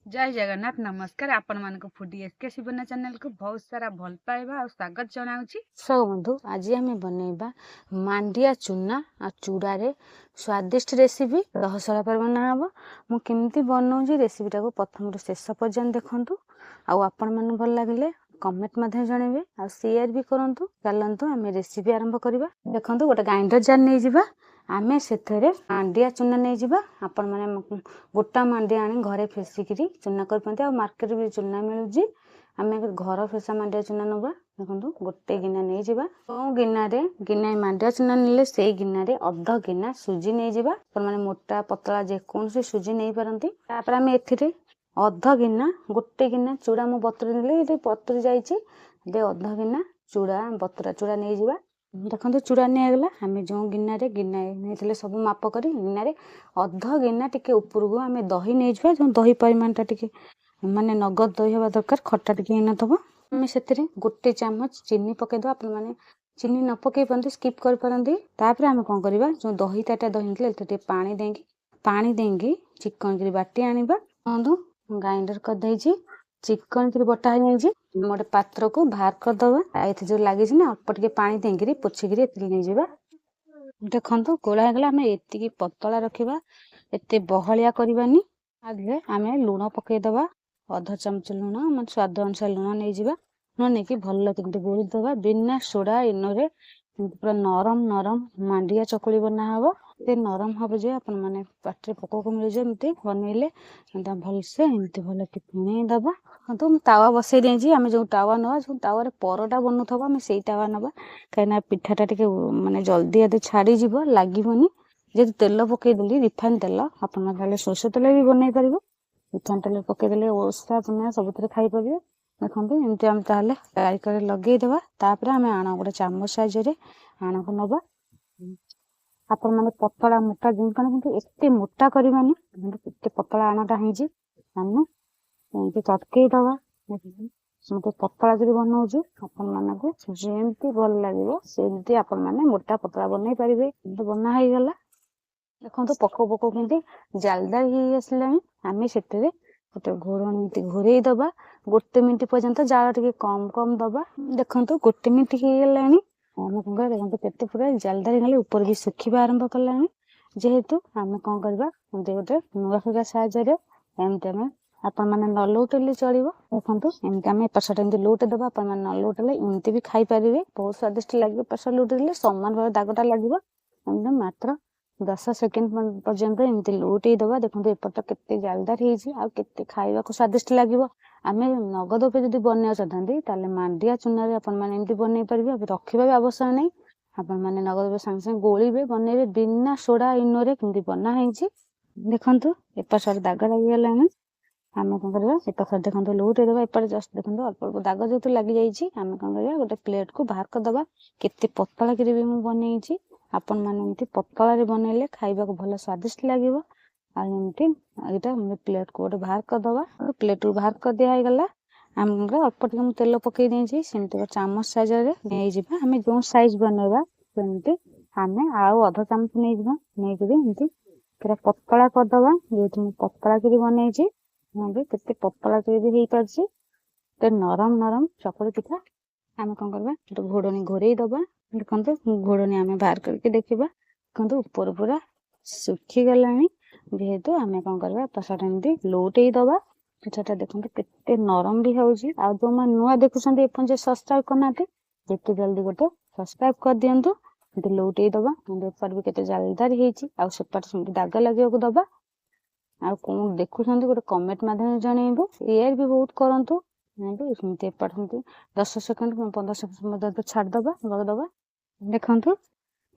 जय जगन्नाथ नमस्कार आपण मानक फूडी एसके शिवना चैनल को बहुत सारा भल पाइबा और स्वागत जनाऊँगी। बंधु आज आम बनइबा मांडिया चूना आ चूड़ा रे स्वादिष्ट रेसिपी रहस्यला पर बना हबो। मु केमती बनाउजी रेसिपी को प्रथम रु शेष पर्यंत देखंतु आ आपण मन भल लागिले कमेंट मध्ये जणेबे आ शेयर भी करंतु। चलंतु आमे रेसिपी आरंभ करबा। देखंतु गोटे ग्राइंडर जार नै जिबा आमे सेथरे मांडिया चूना नै जिबा। आपण माने गोटा मांडिया आनी घरे फेसिकिरी चूना कर पंते आ मार्केट भी चूना मिलुजी। आमे घर फेसा मांडिया चूना नबा। देखो गोटे गिना नहीं जावा गिना मांडिया चूना निले से गिना रे अध गिना सुजी नहीं जावा। माने मोटा पतला जेकोसी सुजी नहीं पारंती। तापर आमे एथिरे अध गिना गोटे गिना चूड़ा मु बतुरी नेले ये बतुरी जाइछि बे अध गिना चूड़ा बतुरा चूड़ा नहीं जावा। देखो चूड़ा नहीं गला आमे जो गिना नहीं सब माप करी गिना रे अध गिना टिके ऊपर को आमे दही नहीं जावा। जो दही परिमाण टा टिके माने नगद दही हवा दरकार खट्टा टिके हिना तबो। आमे सेतिरे गोटे चामच चीनी पके दो। आपण माने चीनी न पके पंती स्किप कर परंती। तापर आमे कोन करबा जो दही ताटा दही निकले एते पानी देंगी चिकन करी बाटी आनिबा। बंधु ग्राइंडर कर देछि चिकन करी बटा हो जाइछि। मोटे पात्र को बाहर कर दबा। एथे जो लागि छि ना अल्प टिके पानी देंगी पोछि गिरी एते नै जिबा। देखंतु गोला गला आमे एति की पतला रखिबा एते बहलिया करबानी। आगे आमे लूण पके दबा आधा चमच लूण मन स्वाद अनुसार लूण नै जिबा। लूण नै कि भल्ला किंतु गोली दबा बिना सोडा इनरे पूरा नरम नरम मांडिया चकुली बना हबो। ते नरम हबो जे अपन माने पाटरे पको को मिल जे एमती बनेले एंता भल से एमती भल कि पुनी दबा। तो तावा बसै देजी आमे जो तावा नवा जो तावा रे परोटा बनउथबा आमे सेई तावा नबा। काइना पिठाटा टिके माने जल्दी आदे छाडी जिवो लागिबोनी। जे तेल पके देली रिफाइन तेल अपन माने सोरष तेल भी बनै परिबो। रिफाइन तेल पके देले ओसा पुना सबुतरे खाइ परिबो। देखंतु एमती हम ताले तयारी करे लगे देबा। तापर आमे आना गोटे चामच साइज रे आना को नबा। आपण माने पतला मोटा जिनकन किंतु एते मोटा करबानी एते पतला आनाटा हिजी आमे एमती चटके दबा। मते पतला जरी बनाउछु आपण माने को जेमती भल लागिवो सेमती आपण माने मोटा पतला बनै परिबे। तो बना हे गला देखंतु पको पको किंतु जालदार ही आसलानी। आमे सेतेरे गोटे घोरणी घोरई दबा गोटे मिनिट पर्यंत जाल टिके कम कम दबा। देखंतु गोटे मिनिट हो गलानी आमे कोन कर देखंतु केते पूरा जालदार गले ऊपर भी सुखिबा आरंभ करलानी। जेहेतु आमे कोन करबा गोटे नुआ फुगा साहाय्य रे एमते आमे आपण माने न लौटेले चलिबो। देखंतु एमते आमे पछट एमते लौटे दबा। आपण माने न लौटेले एमते भी खाइ परिबे बहुत स्वादिष्ट लागिबो। पछट लौटेले समान भाव दागटा लागिबो। एमते मात्र 10 सेकेंड पर्यंत एमती लौटे दबा। देखंतु एपट केते जालदार हेजी आ केते खाइबा को स्वादिष्ट लागिबो। आमे नगद पे जदी बन्या चाहतांती ताले मांडिया चूना रे आपण माने एमती बनै परिबे। अब रखिबा भी आवश्यक नै। आपण माने नगद पे संग संग गोळीबे बनेबे बिना सोडा इनोरे केमती बना हेजी। देखंतु एपट दाग लागि गेलानी। आमे कोन करबा एपट देखंतु लौटे दबा। एपट जस्ट देखंतु अल्प अल्प दाग जेतु लागि जाईची आमे कोन करबा गोटे प्लेट को बाहर कर दबा। केते पतला करी भी मु बनेइची। आपण माने एमती पतला रे बनेले खाइबा को भलो स्वादिष्ट लागिवो। आ एमती एटा हम प्लेट को गोटे बाहर कर दबा। प्लेट को बाहर कर दिया गला। हमरे अल्प टिके तेल पके देछि सेमती चामच साइज रे नै जिबा। हमें जो साइज बनेबा सेमती हमें आउ आधा चामच नै जिबा। नै करी एमती पूरा पतला कर दबा। जेतु पतला करी बनेछि हमरे केते पतला करी भी हेई परछि। ते नरम नरम चकली पिठा आमे कोन करबा तो घोडनी घोरई दबा। देखंतु घोडनी आमे बाहर करके देखिबा। देखंतु ऊपर पूरा सुखी गलानी। जेहेतु आमे कोन करबा पछट एमती लौटेई दबा। पिठाटा देखंतु केते नरम भी होउची। आ जो मा नुआ देखुछंती एपन जे सब्सक्राइब करनाते जेते जल्दी गोटे सब्सक्राइब कर दियंतु। एते लौटेई दबा। ऊपर भी केते जालदार हेची आ सेपट सेमती दाग लागियो को दबा। आ कोन देखुछंती गोटे कमेंट माध्यम जणैबो शेयर भी बहुत करंतु। नै सेमती एपट सेमती 10 सेकंड 15 सेकंड मध्य छाड़ दबा लग दबा। देखंतु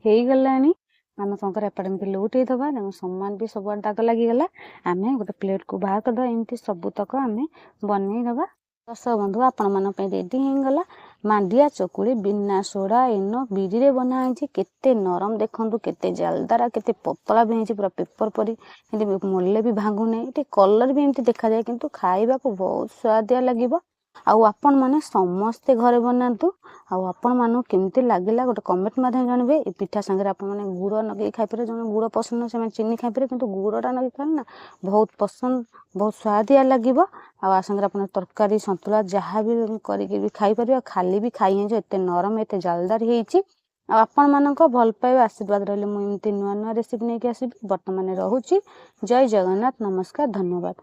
हेई गलानी। आमे कोन कर एपट एमती लौटेई दबा। देखो समान भी सब दाग लागि गला। आमे गोटे प्लेट को बाहर कर दबा। एमती सब तक आमे बनै दबा। दर्शक बंधु आपण मन पे रेडी हे गला मांडिया चकुली बिना सोडा इनो बिरी रे बना है। केते नरम देखंतु केते जालदार केते पतला भी है पूरा पेपर परी मोले भी भांगु नै। एटे कलर भी एमती देखा जाय किंतु खाइबा को बहुत स्वादिया लागिबो। ଆଉ ଆପଣମାନେ ସମସ୍ତେ ଘରେ ବନାନ୍ତୁ। ଆଉ ଆପଣମାନଙ୍କୁ କେମିତି ଲାଗିଲା ଗୋଟେ କମେଣ୍ଟ ମାଧ୍ୟମରେ ଜଣାଇବେ। ଏ ପିଠା ସାଙ୍ଗରେ ଆପଣମାନେ ଗୁଡ଼ ଲଗେଇ ଖାଇପାରିବେ। ଜଣେ ଗୁଡ଼ ପସନ୍ଦ ନୁହେଁ ସେମାନେ ଚିନି ଖାଇପାରିବେ, କିନ୍ତୁ ଗୁଡ଼ଟା ଲଗେଇ ଖାଇଲେ ନା ବହୁତ ପସନ୍ଦ, ବହୁତ ସୁଆଦିଆ ଲାଗିବ। ଆଉ ଆ ସାଙ୍ଗରେ ଆପଣ ତରକାରୀ ସନ୍ତୁଳା ଯାହା ବି କରିକି ବି ଖାଇପାରିବେ। ଆଉ ଖାଲି ବି ଖାଇ ହେଇଯିବ, ଏତେ ନରମ ଏତେ ଜାଲଦାର ହେଇଛି। ଆଉ ଆପଣମାନଙ୍କ ଭଲ ପାଇବା ଆଶୀର୍ବାଦ ରହିଲେ ମୁଁ ଏମିତି ନୂଆ ନୂଆ ରେସିପି ନେଇକି ଆସିବି। ବର୍ତ୍ତମାନ ରହୁଛି। ଜୟ ଜଗନ୍ନାଥ, ନମସ୍କାର, ଧନ୍ୟବାଦ।